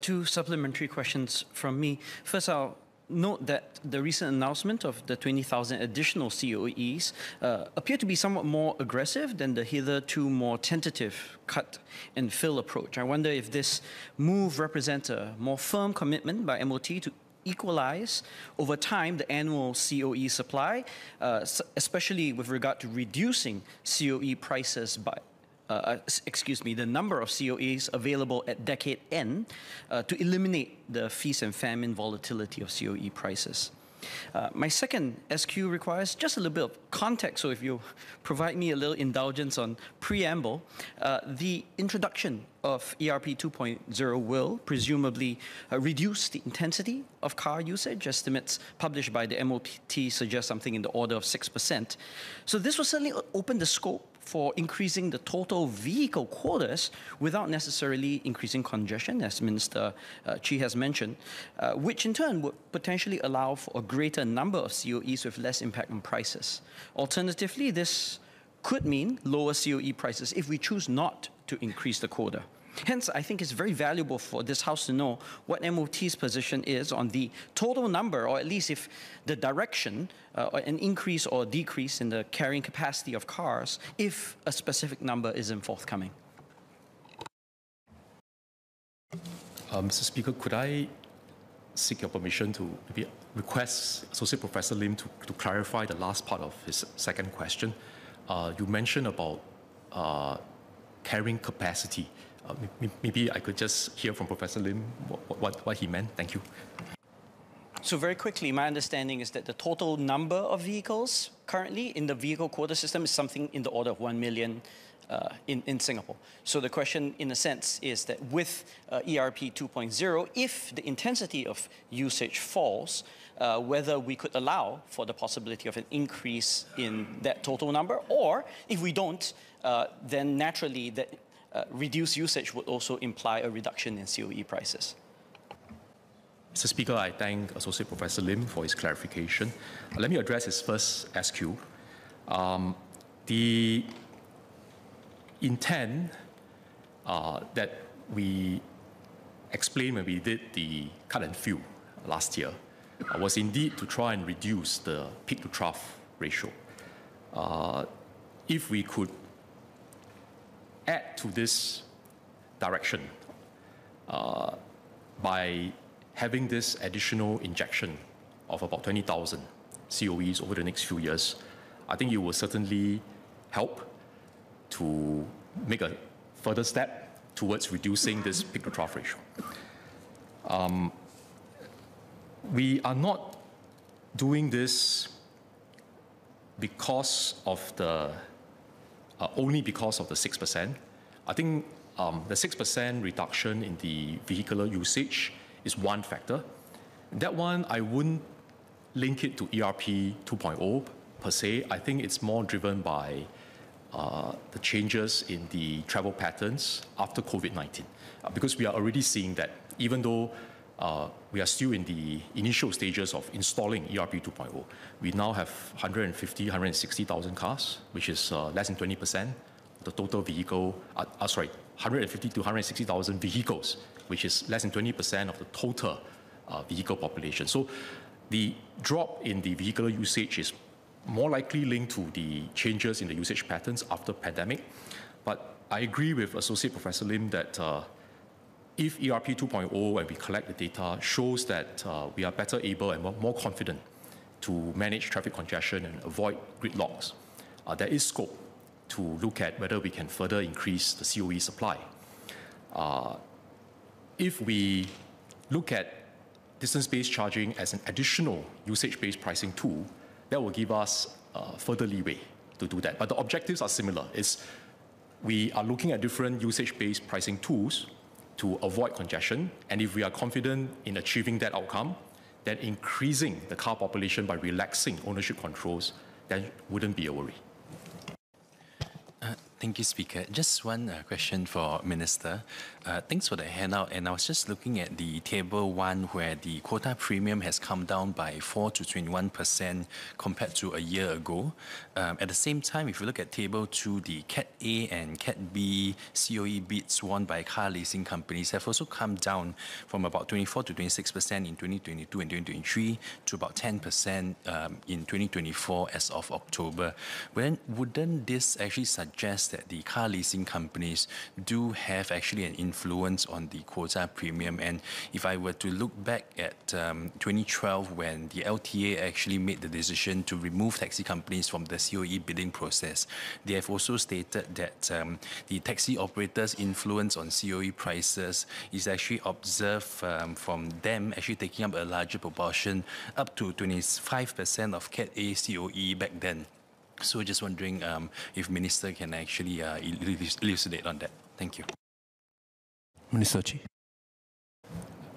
Two supplementary questions from me. First, I'll note that the recent announcement of the 20,000 additional COEs appear to be somewhat more aggressive than the hitherto more tentative cut and fill approach. I wonder if this move represents a more firm commitment by MOT to equalize over time the annual COE supply, especially with regard to reducing COE prices by the number of COEs available at decade end to eliminate the feast and famine volatility of COE prices. My second SQ requires just a little bit of context, so if you provide me a little indulgence on preamble, the introduction of ERP 2.0 will presumably reduce the intensity of car usage. Estimates published by the MOT suggest something in the order of 6%. So this will certainly open the scope for increasing the total vehicle quotas without necessarily increasing congestion, as Minister Chi has mentioned, which in turn would potentially allow for a greater number of COEs with less impact on prices. Alternatively, this could mean lower COE prices if we choose not to increase the quota. Hence, I think it's very valuable for this House to know what MOT's position is on the total number, or at least if the direction, an increase or decrease in the carrying capacity of cars, if a specific number isn't forthcoming. Mr. Speaker, could I seek your permission to maybe request Associate Professor Lim to clarify the last part of his second question? You mentioned about carrying capacity. Maybe I could just hear from Professor Lim what he meant. Thank you. So very quickly, my understanding is that the total number of vehicles currently in the vehicle quota system is something in the order of 1 million in Singapore. So the question, in a sense, is that with ERP 2.0, if the intensity of usage falls, whether we could allow for the possibility of an increase in that total number, or if we don't, then naturally that reduced usage would also imply a reduction in COE prices. Mr. Speaker, I thank Associate Professor Lim for his clarification. Let me address his first SQ. The intent that we explained when we did the cut and fill last year was indeed to try and reduce the peak to trough ratio. If we could add to this direction by having this additional injection of about 20,000 COEs over the next few years, I think it will certainly help to make a further step towards reducing this peak to trough ratio. We are not doing this because of the only because of the 6%. I think the 6% reduction in the vehicular usage is one factor. That one, I wouldn't link it to ERP 2.0 per se. I think it's more driven by the changes in the travel patterns after COVID-19. Because we are already seeing that even though we are still in the initial stages of installing ERP 2.0. We now have 150,000 cars, which is less than 20% of the total vehicle, 150,000 to 160,000 vehicles, which is less than 20% of the total vehicle population. So the drop in the vehicular usage is more likely linked to the changes in the usage patterns after pandemic. But I agree with Associate Professor Lim that if ERP 2.0, when we collect the data, shows that we are better able and more confident to manage traffic congestion and avoid gridlocks, there is scope to look at whether we can further increase the COE supply. If we look at distance-based charging as an additional usage-based pricing tool, that will give us further leeway to do that. But the objectives are similar. We are looking at different usage-based pricing tools to avoid congestion, and if we are confident in achieving that outcome, then increasing the car population by relaxing ownership controls, that wouldn't be a worry. Thank you, Speaker. Just one question for Minister. Thanks for the handout. And I was just looking at the table 1 where the quota premium has come down by 4 to 21% compared to a year ago. At the same time, if you look at table 2, the Cat A and Cat B COE bids won by car leasing companies have also come down from about 24 to 26% in 2022 and 2023 to about 10% in 2024 as of October. Wouldn't this actually suggest that the car leasing companies do have actually an influence on the quota premium? And if I were to look back at 2012 when the LTA actually made the decision to remove taxi companies from the COE bidding process, they have also stated that the taxi operators' influence on COE prices is actually observed from them actually taking up a larger proportion, up to 25% of Cat A COE back then. So just wondering if Minister can actually elucidate on that. Thank you. Minister Chi.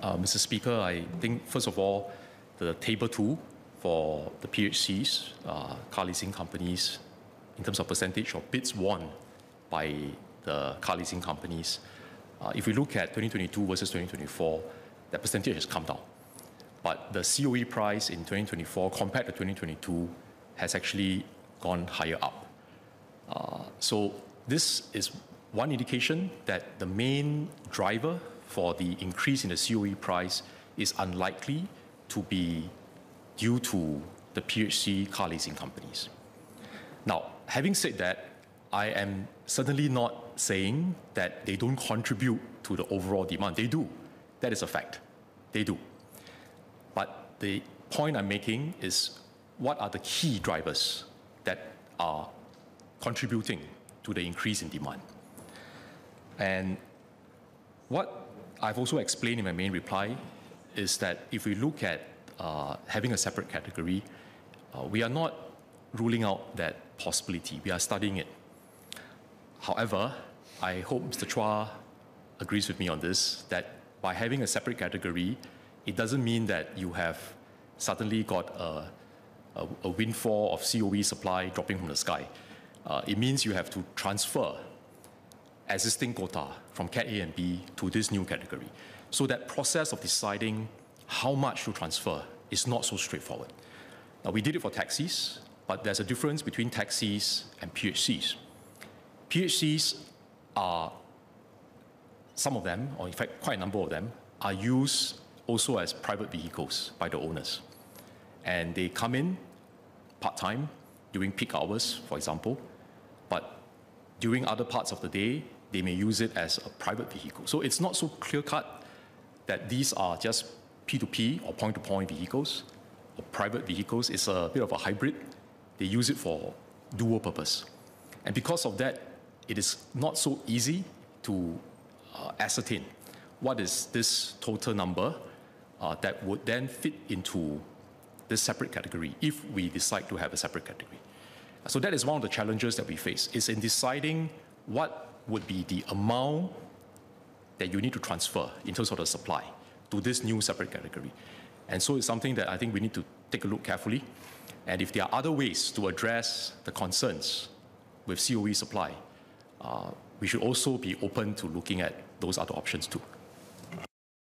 Mr. Speaker, I think, first of all, the table 2 for the PHCs, car leasing companies, in terms of percentage of bids won by the car leasing companies, if we look at 2022 versus 2024, that percentage has come down. But the COE price in 2024 compared to 2022 has actually gone higher up. So this is one indication that the main driver for the increase in the COE price is unlikely to be due to the PHC car leasing companies. Now, having said that, I am certainly not saying that they don't contribute to the overall demand. They do. That is a fact. They do. But the point I'm making is, what are the key drivers that are contributing to the increase in demand? And what I've also explained in my main reply is that if we look at having a separate category, we are not ruling out that possibility. We are studying it. However, I hope Mr. Chua agrees with me on this, that by having a separate category, it doesn't mean that you have suddenly got a windfall of COE supply dropping from the sky. It means you have to transfer existing quota from Cat A and B to this new category. So that process of deciding how much to transfer is not so straightforward. Now, we did it for taxis, but there's a difference between taxis and PHCs. PHCs are, some of them, or in fact quite a number of them, are used also as private vehicles by the owners. And they come in part-time during peak hours, for example, but during other parts of the day, they may use it as a private vehicle. So it's not so clear-cut that these are just P2P or point-to-point vehicles or private vehicles. It's a bit of a hybrid. They use it for dual purpose. And because of that, it is not so easy to ascertain what is this total number that would then fit into this separate category if we decide to have a separate category. So that is one of the challenges that we face, is in deciding what would be the amount that you need to transfer in terms of the supply to this new separate category. And so it's something that I think we need to take a look carefully. And if there are other ways to address the concerns with COE supply, we should also be open to looking at those other options too.